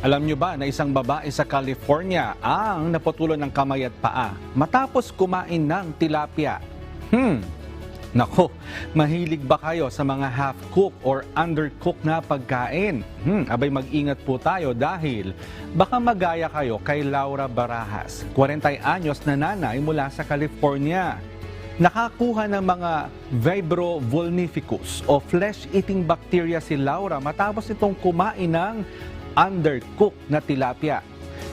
Alam nyo ba na isang babae sa California ang naputulan ng kamay at paa matapos kumain ng tilapia? Nako, mahilig ba kayo sa mga half-cook or undercook na pagkain? Abay mag-ingat po tayo dahil baka magaya kayo kay Laura Barajas, 40 anyos na nanay mula sa California. Nakakuha ng mga Vibrio vulnificus o flesh-eating bacteria si Laura matapos itong kumain ng undercooked na tilapia.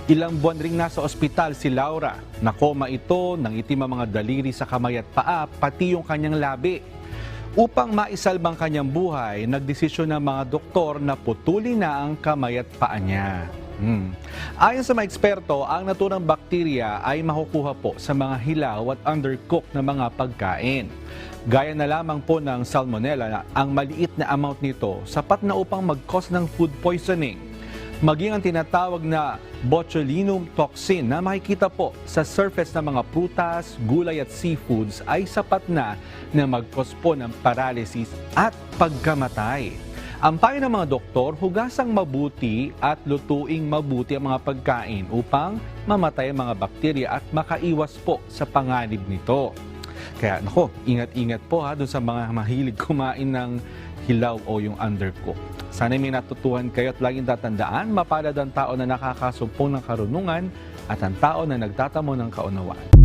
Ilang buwan ring nasa ospital si Laura. Nakoma ito, nangitim ang mga daliri sa kamay at paa, pati yung kanyang labi. Upang maisalbang kanyang buhay, nagdesisyon ng mga doktor na putulin na ang kamay at paa niya. Ayon sa mga eksperto, ang naturang bakterya ay makukuha po sa mga hilaw at undercooked na mga pagkain. Gaya na lamang po ng salmonella, ang maliit na amount nito sapat na upang mag-cause ng food poisoning. Maging ang tinatawag na botulinum toxin na makikita po sa surface ng mga prutas, gulay at seafoods ay sapat na mag-cause po ng paralysis at pagkamatay. Ang payo ng mga doktor, hugasang mabuti at lutuing mabuti ang mga pagkain upang mamatay ang mga bakterya at makaiwas po sa panganib nito. Kaya nako, ingat-ingat po dun sa mga mahilig kumain ng hilaw o yung undercooked. Sana may natutuhan kayo at laging tatandaan, mapalad ang tao na nakakasumpong ng karunungan at ang tao na nagtatamo ng kaunawaan.